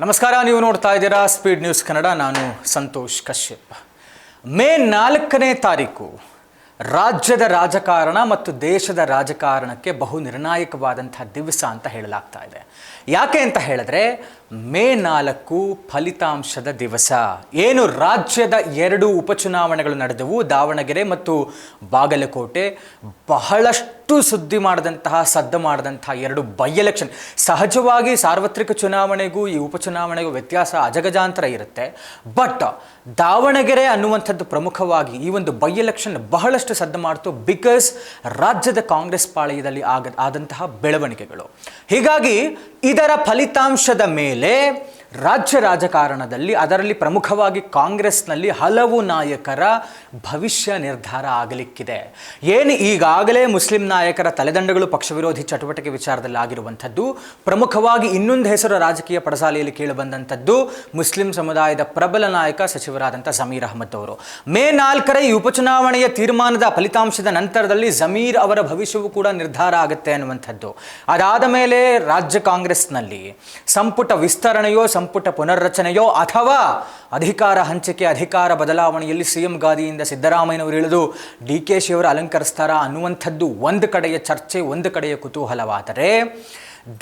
ನಮಸ್ಕಾರ, ನೀವು ನೋಡ್ತಾ ಇದ್ದೀರಾ ಸ್ಪೀಡ್ ನ್ಯೂಸ್ ಕನ್ನಡ. ನಾನು ಸಂತೋಷ್ ಕಶ್ಯಪ್. ಮೇ 4ನೇ ತಾರೀಕು ರಾಜ್ಯದ ರಾಜಕಾರಣ ಮತ್ತು ದೇಶದ ರಾಜಕಾರಣಕ್ಕೆ ಬಹು ನಿರ್ಣಾಯಕವಾದಂತಹ ದಿವಸ ಅಂತ ಹೇಳಲಾಗ್ತಾ ಇದೆ. ಯಾಕೆ ಅಂತ ಹೇಳಿದ್ರೆ, ಮೇ 4 ಫಲಿತಾಂಶದ ದಿವಸ. ಏನು ರಾಜ್ಯದ 2 ಉಪಚುನಾವಣೆಗಳು ನಡೆದವು, ದಾವಣಗೆರೆ ಮತ್ತು ಬಾಗಲಕೋಟೆ. ಬಹಳಷ್ಟು ಸುದ್ದಿ ಮಾಡಿದಂತಹ, ಸದ್ದು ಮಾಡಿದಂತಹ 2 ಬೈ ಎಲೆಕ್ಷನ್. ಸಹಜವಾಗಿ ಸಾರ್ವತ್ರಿಕ ಚುನಾವಣೆಗೂ ಈ ಉಪಚುನಾವಣೆಗೂ ವ್ಯತ್ಯಾಸ ಅಜಗಜಾಂತರ ಇರುತ್ತೆ. ಬಟ್ ದಾವಣಗೆರೆ ಅನ್ನುವಂಥದ್ದು ಪ್ರಮುಖವಾಗಿ ಈ ಒಂದು ಬೈ ಎಲೆಕ್ಷನ್ ಬಹಳಷ್ಟು ಸದ್ದು ಮಾಡ್ತು. ಬಿಕಾಸ್ ರಾಜ್ಯದ ಕಾಂಗ್ರೆಸ್ ಪಾಳೆಯದಲ್ಲಿ ಆದಂತಹ ಬೆಳವಣಿಗೆಗಳು. ಹೀಗಾಗಿ ಇದರ ಫಲಿತಾಂಶದ ಮೇಲೆ ರಾಜ್ಯ ರಾಜಕಾರಣದಲ್ಲಿ, ಅದರಲ್ಲಿ ಪ್ರಮುಖವಾಗಿ ಕಾಂಗ್ರೆಸ್ನಲ್ಲಿ ಹಲವು ನಾಯಕರ ಭವಿಷ್ಯ ನಿರ್ಧಾರ ಆಗಲಿಕ್ಕಿದೆ. ಏನು ಈಗಾಗಲೇ ಮುಸ್ಲಿಂ ನಾಯಕರ ತಲೆದಂಡಗಳು ಪಕ್ಷ ವಿರೋಧಿ ಚಟುವಟಿಕೆ ವಿಚಾರದಲ್ಲಿ ಆಗಿರುವಂಥದ್ದು, ಪ್ರಮುಖವಾಗಿ ಇನ್ನೊಂದು ಹೆಸರು ರಾಜಕೀಯ ಪಡಸಾಲೆಯಲ್ಲಿ ಕೇಳಿಬಂದಂಥದ್ದು ಮುಸ್ಲಿಂ ಸಮುದಾಯದ ಪ್ರಬಲ ನಾಯಕ ಸಚಿವರಾದಂಥ ಜಮೀರ್ ಅಹ್ಮದ್ ಅವರು. ಮೇ 4ರ ಈ ಉಪಚುನಾವಣೆಯ ತೀರ್ಮಾನದ ಫಲಿತಾಂಶದ ನಂತರದಲ್ಲಿ ಜಮೀರ್ ಅವರ ಭವಿಷ್ಯವು ಕೂಡ ನಿರ್ಧಾರ ಆಗುತ್ತೆ ಅನ್ನುವಂಥದ್ದು. ಅದಾದ ಮೇಲೆ ರಾಜ್ಯ ಕಾಂಗ್ರೆಸ್ನಲ್ಲಿ ಸಂಪುಟ ವಿಸ್ತರಣೆಯೋ, ಸಂಪುಟ ಪುನರ್ರಚನೆಯೋ ಅಥವಾ ಅಧಿಕಾರ ಹಂಚಿಕೆ, ಅಧಿಕಾರ ಬದಲಾವಣೆಯಲ್ಲಿ ಸಿಎಂ ಗಾದಿಯಿಂದ ಸಿದ್ದರಾಮಯ್ಯನವರು ಇಳಿದು DKಶಿ ಅವರು ಅಲಂಕರಿಸ್ತಾರಾ ಅನ್ನುವಂಥದ್ದು ಒಂದು ಕಡೆಯ ಚರ್ಚೆ, ಒಂದು ಕಡೆಯ ಕುತೂಹಲವಾದರೆ,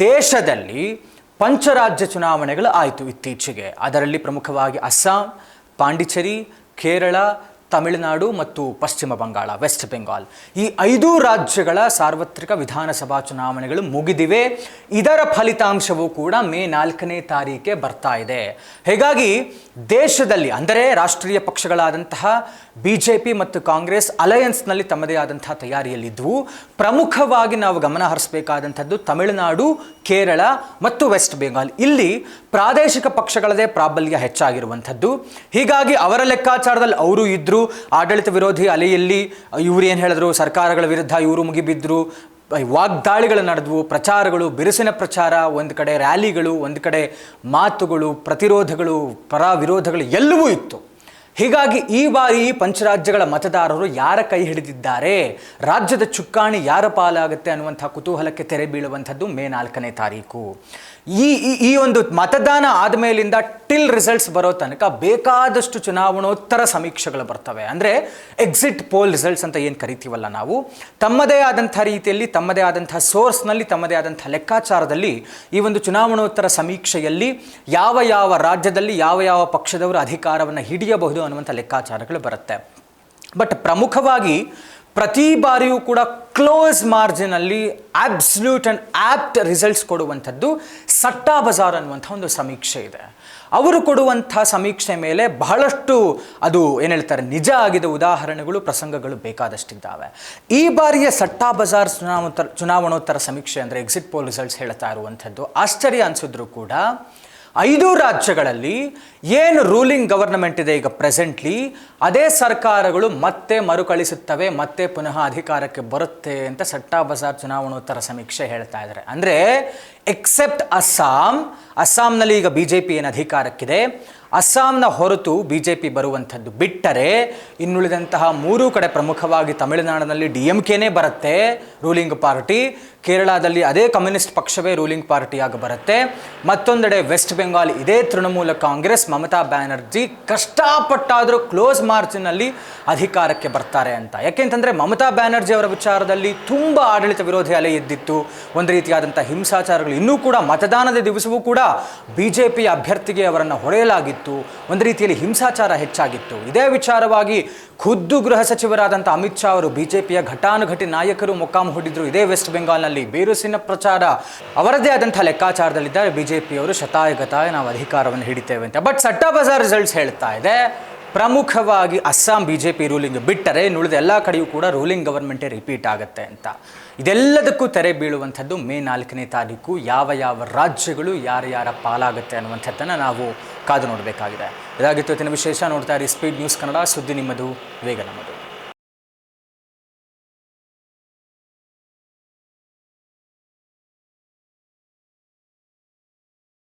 ದೇಶದಲ್ಲಿ ಪಂಚರಾಜ್ಯ ಚುನಾವಣೆಗಳು ಆಯಿತು ಇತ್ತೀಚೆಗೆ. ಅದರಲ್ಲಿ ಪ್ರಮುಖವಾಗಿ ಅಸ್ಸಾಂ, ಪಾಂಡಿಚೇರಿ, ಕೇರಳ, ತಮಿಳುನಾಡು ಮತ್ತು ಪಶ್ಚಿಮ ಬಂಗಾಳ, ವೆಸ್ಟ್ ಬೆಂಗಾಲ್, ಈ 5 ರಾಜ್ಯಗಳ ಸಾರ್ವತ್ರಿಕ ವಿಧಾನಸಭಾ ಚುನಾವಣೆಗಳು ಮುಗಿದಿವೆ. ಇದರ ಫಲಿತಾಂಶವೂ ಕೂಡ ಮೇ 4ನೇ ತಾರೀಕೆ ಬರ್ತಾ ಇದೆ. ಹೀಗಾಗಿ ದೇಶದಲ್ಲಿ, ಅಂದರೆ ರಾಷ್ಟ್ರೀಯ ಪಕ್ಷಗಳಾದಂತಹ BJP ಮತ್ತು ಕಾಂಗ್ರೆಸ್ ಅಲಯನ್ಸ್ನಲ್ಲಿ ತಮ್ಮದೇ ಆದಂತಹ ತಯಾರಿಯಲ್ಲಿದ್ದವು. ಪ್ರಮುಖವಾಗಿ ನಾವು ಗಮನ ಹರಿಸಬೇಕಾದಂಥದ್ದು ತಮಿಳುನಾಡು, ಕೇರಳ ಮತ್ತು ವೆಸ್ಟ್ ಬೆಂಗಾಲ್. ಇಲ್ಲಿ ಪ್ರಾದೇಶಿಕ ಪಕ್ಷಗಳದೇ ಪ್ರಾಬಲ್ಯ ಹೆಚ್ಚಾಗಿರುವಂಥದ್ದು. ಹೀಗಾಗಿ ಅವರ ಲೆಕ್ಕಾಚಾರದಲ್ಲಿ ಅವರು ಇದ್ದರು. ಆಡಳಿತ ವಿರೋಧಿ ಅಲೆಯಲ್ಲಿ ಇವರು ಏನು ಹೇಳಿದ್ರು, ಸರ್ಕಾರಗಳ ವಿರುದ್ಧ ಇವರು ಮುಗಿಬಿದ್ರು, ವಾಗ್ದಾಳಿಗಳು ನಡೆದವು, ಪ್ರಚಾರಗಳು, ಬಿರುಸಿನ ಪ್ರಚಾರ, ಒಂದು ಕಡೆ ರ್ಯಾಲಿಗಳು, ಒಂದು ಕಡೆ ಮಾತುಗಳು, ಪ್ರತಿರೋಧಗಳು, ಪರ ವಿರೋಧಗಳು ಎಲ್ಲವೂ ಇತ್ತು. ಹೀಗಾಗಿ ಈ ಬಾರಿ ಪಂಚರಾಜ್ಯಗಳ ಮತದಾರರು ಯಾರ ಕೈ ಹಿಡಿದಿದ್ದಾರೆ, ರಾಜ್ಯದ ಚುಕ್ಕಾಣಿ ಯಾರ ಪಾಲಾಗುತ್ತೆ ಅನ್ನುವಂಥ ಕುತೂಹಲಕ್ಕೆ ತೆರೆ ಬೀಳುವಂಥದ್ದು ಮೇ 4ನೇ ತಾರೀಕು. ಈ ಒಂದು ಮತದಾನ ಆದಮೇಲಿಂದ ಟಿಲ್ ರಿಸಲ್ಟ್ಸ್ ಬರೋ ತನಕ ಬೇಕಾದಷ್ಟು ಚುನಾವಣೋತ್ತರ ಸಮೀಕ್ಷೆಗಳು ಬರ್ತವೆ. ಅಂದರೆ ಎಕ್ಸಿಟ್ ಪೋಲ್ ರಿಸಲ್ಟ್ಸ್ ಅಂತ ಏನು ಕರಿತೀವಲ್ಲ ನಾವು, ತಮ್ಮದೇ ಆದಂಥ ರೀತಿಯಲ್ಲಿ, ತಮ್ಮದೇ ಆದಂಥ ಸೋರ್ಸ್ನಲ್ಲಿ, ತಮ್ಮದೇ ಆದಂಥ ಲೆಕ್ಕಾಚಾರದಲ್ಲಿ ಈ ಒಂದು ಚುನಾವಣೋತ್ತರ ಸಮೀಕ್ಷೆಯಲ್ಲಿ ಯಾವ ರಾಜ್ಯದಲ್ಲಿ ಯಾವ ಪಕ್ಷದವರು ಅಧಿಕಾರವನ್ನು ಹಿಡಿಯಬಹುದು ಅನ್ನುವಂಥ ಲೆಕ್ಕಾಚಾರಗಳು ಬರುತ್ತೆ. ಬಟ್ ಪ್ರಮುಖವಾಗಿ ಪ್ರತಿ ಬಾರಿಯೂ ಕೂಡ ಕ್ಲೋಸ್ ಮಾರ್ಜಿನಲ್ಲಿ ಅಬ್ಸಲ್ಯೂಟ್ ಆ್ಯಂಡ್ ಆ್ಯಪ್ಟ್ ರಿಸಲ್ಟ್ಸ್ ಕೊಡುವಂಥದ್ದು ಸಟ್ಟಾ ಬಜಾರ್ ಅನ್ನುವಂಥ ಒಂದು ಸಮೀಕ್ಷೆ ಇದೆ. ಅವರು ಕೊಡುವಂಥ ಸಮೀಕ್ಷೆ ಮೇಲೆ ಬಹಳಷ್ಟು ಅದು ಏನು ಹೇಳ್ತಾರೆ, ನಿಜ ಆಗಿದ ಉದಾಹರಣೆಗಳು, ಪ್ರಸಂಗಗಳು ಬೇಕಾದಷ್ಟಿದ್ದಾವೆ. ಈ ಬಾರಿಯ ಸಟ್ಟಾ ಬಜಾರ್ ಚುನಾವಣೋತ್ತರ ಸಮೀಕ್ಷೆ ಅಂದರೆ ಎಕ್ಸಿಟ್ ಪೋಲ್ ರಿಸಲ್ಟ್ಸ್ ಹೇಳ್ತಾ ಇರುವಂಥದ್ದು ಆಶ್ಚರ್ಯ ಅನಿಸಿದ್ರು ಕೂಡ, 5 ರಾಜ್ಯಗಳಲ್ಲಿ ಏನು ರೂಲಿಂಗ್ ಗವರ್ನಮೆಂಟ್ ಇದೆ ಈಗ ಪ್ರೆಸೆಂಟ್ಲಿ, ಅದೇ ಸರ್ಕಾರಗಳು ಮತ್ತೆ ಮರುಕಳಿಸುತ್ತವೆ, ಮತ್ತೆ ಪುನಃ ಅಧಿಕಾರಕ್ಕೆ ಬರುತ್ತೆ ಅಂತ ಸಟ್ಟಾ ಬಜಾರ್ ಚುನಾವಣೋತ್ತರ ಸಮೀಕ್ಷೆ ಹೇಳ್ತಾ ಇದ್ದಾರೆ. ಅಂದರೆ ಎಕ್ಸೆಪ್ಟ್ ಅಸ್ಸಾಂನಲ್ಲಿ ಈಗ BJP ಏನು ಅಧಿಕಾರಕ್ಕಿದೆ, ಅಸ್ಸಾಂನ ಹೊರತು BJP ಬರುವಂಥದ್ದು ಬಿಟ್ಟರೆ ಇನ್ನುಳಿದಂತಹ 3 ಕಡೆ, ಪ್ರಮುಖವಾಗಿ ತಮಿಳುನಾಡಿನಲ್ಲಿ DMKನೇ ಬರುತ್ತೆ ರೂಲಿಂಗ್ ಪಾರ್ಟಿ, ಕೇರಳದಲ್ಲಿ ಅದೇ ಕಮ್ಯುನಿಸ್ಟ್ ಪಕ್ಷವೇ ರೂಲಿಂಗ್ ಪಾರ್ಟಿಯಾಗಿ ಬರುತ್ತೆ, ಮತ್ತೊಂದೆಡೆ ವೆಸ್ಟ್ ಬೆಂಗಾಲ್ ಇದೇ ತೃಣಮೂಲ ಕಾಂಗ್ರೆಸ್, ಮಮತಾ ಬ್ಯಾನರ್ಜಿ ಕಷ್ಟಪಟ್ಟಾದರೂ ಕ್ಲೋಸ್ ಮಾರ್ಜಿನಲ್ಲಿ ಅಧಿಕಾರಕ್ಕೆ ಬರ್ತಾರೆ ಅಂತ. ಯಾಕೆಂತಂದರೆ ಮಮತಾ ಬ್ಯಾನರ್ಜಿ ಅವರ ವಿಚಾರದಲ್ಲಿ ತುಂಬ ಆಡಳಿತ ವಿರೋಧಿ ಅಲೆ ಎದ್ದಿತ್ತು, ಒಂದು ರೀತಿಯಾದಂಥ ಹಿಂಸಾಚಾರಗಳು. ಇನ್ನೂ ಕೂಡ ಮತದಾನದ ದಿವಸವೂ ಕೂಡ BJP ಅಭ್ಯರ್ಥಿಗೆ ಅವರನ್ನು ಹೊಡೆಯಲಾಗಿತ್ತು, ಒಂದು ರೀತಿಯಲ್ಲಿ ಹಿಂಸಾಚಾರ ಹೆಚ್ಚಾಗಿತ್ತು. ಇದೇ ವಿಚಾರವಾಗಿ ಖುದ್ದು ಗೃಹ ಸಚಿವರಾದಂಥ ಅಮಿತ್ ಶಾ ಅವರು BJPಯ ಘಟಾನುಘಟಿ ನಾಯಕರು ಮೊಕ್ಕಾಂ ಹೂಡಿದ್ರು ಇದೇ ವೆಸ್ಟ್ ಬೆಂಗಾಲ್ನಲ್ಲಿ. ಬೇರುಸಿನ ಪ್ರಚಾರ, ಅವರದೇ ಆದಂಥ ಲೆಕ್ಕಾಚಾರದಲ್ಲಿದ್ದಾರೆ BJPಯವರು, ಶತಾಯಗತಾಯ ನಾವು ಅಧಿಕಾರವನ್ನು ಹಿಡಿತೇವೆ ಅಂತ. ಬಟ್ ಸಟ್ಟಾ ಬಜಾರ್ ರಿಸಲ್ಟ್ಸ್ ಹೇಳ್ತಾ ಇದೆ, ಪ್ರಮುಖವಾಗಿ ಅಸ್ಸಾಂ BJP ರೂಲಿಂಗ್ ಬಿಟ್ಟರೆ ಉಳಿದ ಎಲ್ಲ ಕಡೆಯೂ ಕೂಡ ರೂಲಿಂಗ್ ಗವರ್ಮೆಂಟೇ ರಿಪೀಟ್ ಆಗುತ್ತೆ ಅಂತ. ಇದೆಲ್ಲದಕ್ಕೂ ತೆರೆ ಬೀಳುವಂಥದ್ದು ಮೇ 4ನೇ ತಾರೀಕು. ಯಾವ ರಾಜ್ಯಗಳು ಯಾರ ಪಾಲಾಗುತ್ತೆ ಅನ್ನುವಂಥದ್ದನ್ನು ನಾವು ಕಾದು ನೋಡಬೇಕಾಗಿದೆ. ಇದಾಗಿತ್ತು ಇವತ್ತಿನ ವಿಶೇಷ. ನೋಡ್ತಾ ಇರಿ ಸ್ಪೀಡ್ ನ್ಯೂಸ್ ಕನ್ನಡ, ಸುದ್ದಿ ನಿಮ್ಮದು, ವೇಗ ನಮ್ಮದು.